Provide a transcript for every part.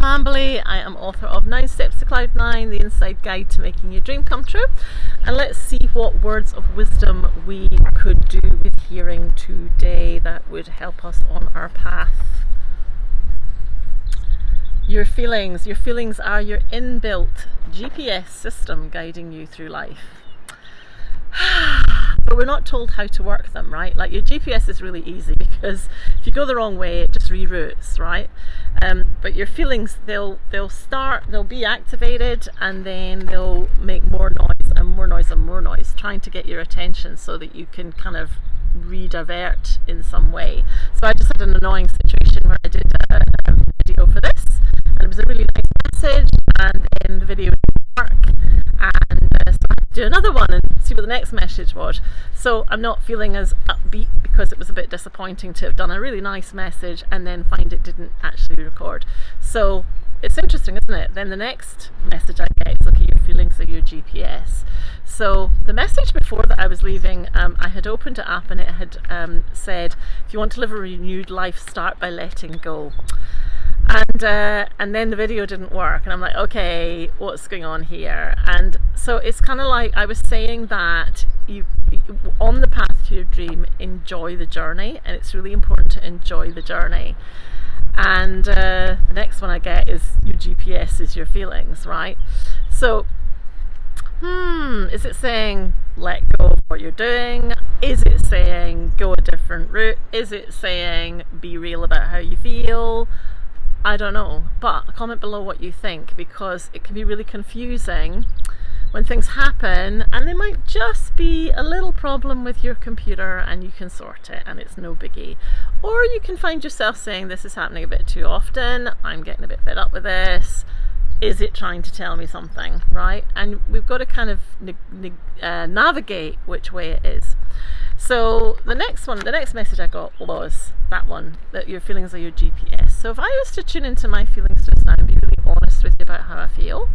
I'm Amberly. I am author of 9 Steps to Cloud 9, the inside guide to making your dream come true. And let's see what words of wisdom we could do with hearing today that would help us on our path. Your feelings are your inbuilt GPS system guiding you through life. But we're not told how to work them, right? Like, your GPS is really easy because if you go the wrong way, it just reroutes, right? But your feelings, they'll be activated, and then they'll make more noise and more noise and more noise, trying to get your attention so that you can kind of redivert in some way. So I just had an annoying situation where I did a video for this, and it was a really nice message, and then the video didn't work, and so I had to do another one and see what the next message was. So I'm not feeling as upbeat because it was a bit disappointing to have done a really nice message and then find it didn't actually record. So it's interesting, isn't it? Then the next message I get is, okay, your feelings are your GPS. So the message before that I was leaving, I had opened it up and it had said, if you want to live a renewed life, start by letting go. And then the video didn't work, and I'm like, okay, what's going on here? And so it's kind of like I was saying that you on the path to your dream, enjoy the journey, and it's really important to enjoy the journey. And the next one I get is your GPS is your feelings, right? So is it saying let go of what you're doing? Is it saying go a different route? Is it saying be real about how you feel? I don't know, but comment below what you think, because it can be really confusing when things happen, and there might just be a little problem with your computer and you can sort it and it's no biggie. Or you can find yourself saying, this is happening a bit too often, I'm getting a bit fed up with this. Is it trying to tell me something, right? And we've got to kind of navigate which way it is. So the next message I got was that one, that your feelings are your GPS. So if I was to tune into my feelings just now and be really honest with you about how I feel,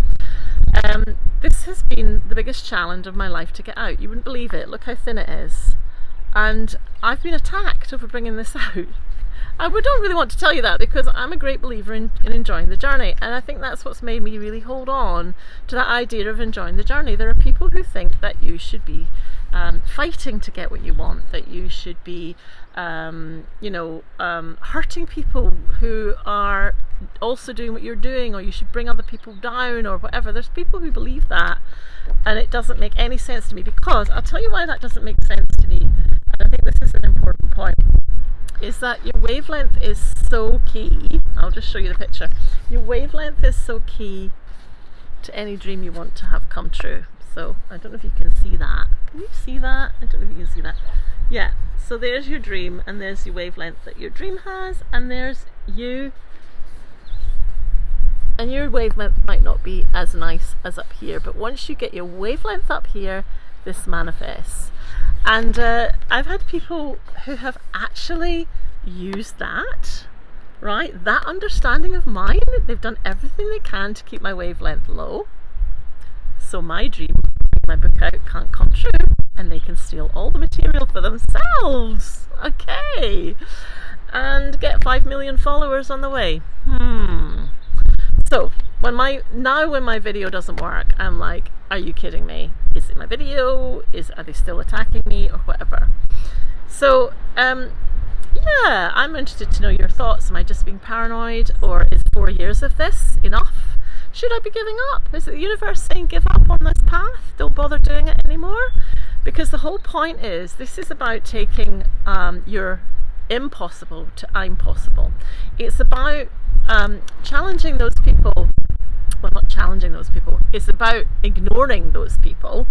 this has been the biggest challenge of my life to get out. You wouldn't believe it. Look how thin it is. And I've been attacked over bringing this out. I don't really want to tell you that, because I'm a great believer in enjoying the journey, and I think that's what's made me really hold on to that idea of enjoying the journey. There are people who think that you should be fighting to get what you want, that you should be hurting people who are also doing what you're doing, or you should bring other people down or whatever. There's people who believe that, and it doesn't make any sense to me, because I'll tell you why that doesn't make sense to me, and I think this is an important point, is that your wavelength is so key. I'll just show you the picture. Your wavelength is so key to any dream you want to have come true. So I don't know if you can see that. Can you see that? I don't know if you can see that. Yeah, so there's your dream, and there's your wavelength that your dream has, and there's you. And your wavelength might not be as nice as up here, but once you get your wavelength up here, this manifests. And I've had people who have actually used that, right? That understanding of mine, they've done everything they can to keep my wavelength low. So my dream, my book out, can't come true, and they can steal all the material for themselves. Okay. And get 5 million followers on the way. So when my video doesn't work, I'm like, are you kidding me? Is it my video? Are they still attacking me or whatever? So yeah, I'm interested to know your thoughts. Am I just being paranoid, or is 4 years of this enough? Should I be giving up? Is the universe saying give up on this path? Don't bother doing it anymore? Because the whole point is, this is about taking your impossible to I'm possible. It's about challenging those people. Well, not challenging those people. It's about ignoring those people,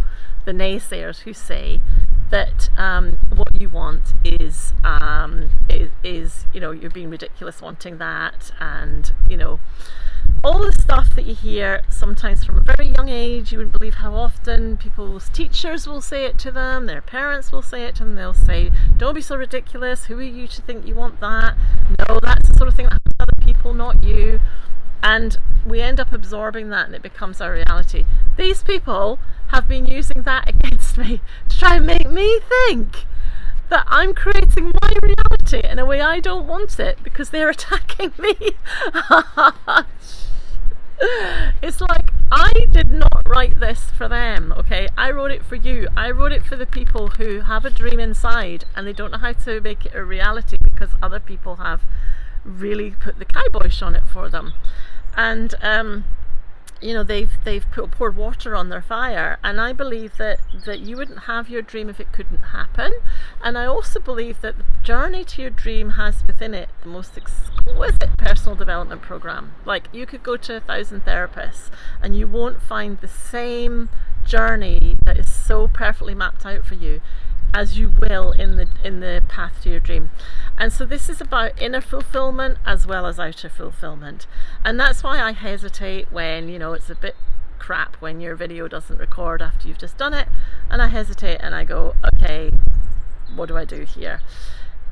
the naysayers who say that what you want is you're being ridiculous wanting that, and all the stuff that you hear sometimes from a very young age. You wouldn't believe how often people's teachers will say it to them, their parents will say it to them. They'll say, don't be so ridiculous, who are you to think you want that? No, that's the sort of thing that happens to other people, not you. And we end up absorbing that, and it becomes our reality. These people have been using that against me to try and make me think that I'm creating my reality in a way I don't want it, because they're attacking me. It's like, I did not write this for them, okay? I wrote it for you. I wrote it for the people who have a dream inside and they don't know how to make it a reality because other people have really put the kibosh on it for them. And you know, they've poured water on their fire, and I believe that you wouldn't have your dream if it couldn't happen. And I also believe that the journey to your dream has within it the most exquisite personal development program. Like, you could go to 1,000 therapists and you won't find the same journey that is so perfectly mapped out for you as you will in the path to your dream. And so this is about inner fulfillment as well as outer fulfillment. And that's why I hesitate when, you know, it's a bit crap when your video doesn't record after you've just done it, and I hesitate and I go, okay, what do I do here?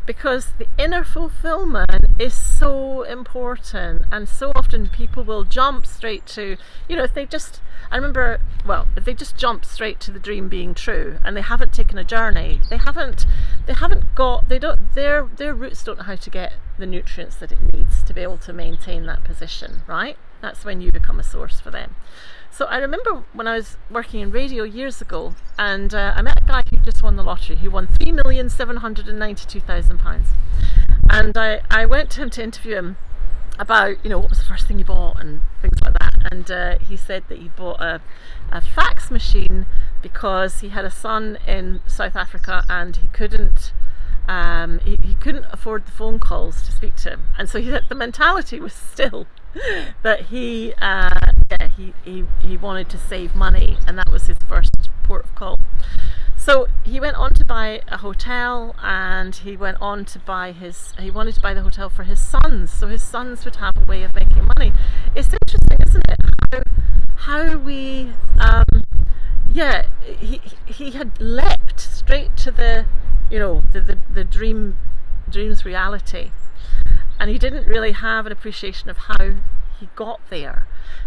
Because the inner fulfillment is so important, and so often people will jump straight to, you know, if they just jump straight to the dream being true and they haven't taken a journey, their roots don't know how to get the nutrients that it needs to be able to maintain that position, right? That's when you become a source for them. So I remember when I was working in radio years ago, and I met a guy who just won the lottery. He won £3,792,000, and I went to him to interview him about, you know, what was the first thing he bought and things like that. And he said that he bought a fax machine because he had a son in South Africa and he couldn't afford the phone calls to speak to him. And so he said the mentality was still that he wanted to save money, and that was his first port of call. So he went on to buy a hotel, and he wanted to buy the hotel for his sons, so his sons would have a way of making money. It's interesting, isn't it? How we he had leapt straight to the dream's reality, and he didn't really have an appreciation of how he got there.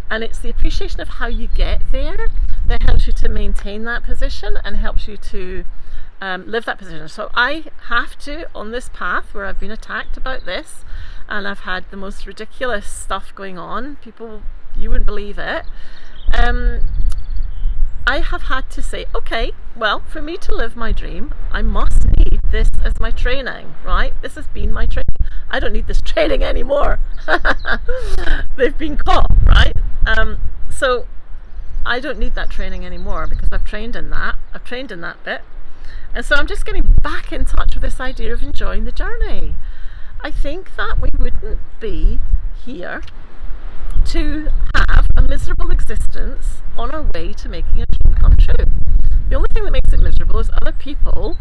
And it's the appreciation of how you get there that helps you to maintain that position and helps you to live that position. So I have to, on this path where I've been attacked about this, and I've had the most ridiculous stuff going on, people, you wouldn't believe it, I have had to say, okay, well, for me to live my dream, I must need this as my training, right? This has been my training. I don't need this training anymore. They've been caught, right? So I don't need that training anymore because I've trained in that. I've trained in that bit. And so I'm just getting back in touch with this idea of enjoying the journey. I think that we wouldn't be here to have a miserable existence on our way to making a dream come true. The only thing that makes it miserable is other people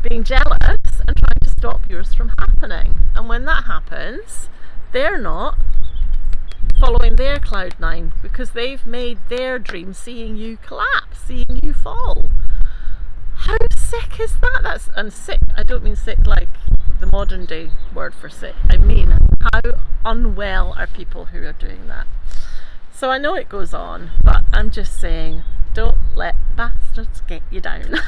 being jealous and trying to stop yours from happening. And when that happens, they're not following their cloud nine because they've made their dream seeing you collapse, seeing you fall. How sick is that? And sick, I don't mean sick like the modern day word for sick. I mean, how unwell are people who are doing that? So I know it goes on, but I'm just saying, don't let bastards get you down.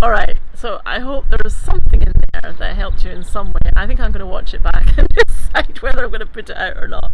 Alright, so I hope there was something in there that helped you in some way. I think I'm going to watch it back and decide whether I'm going to put it out or not.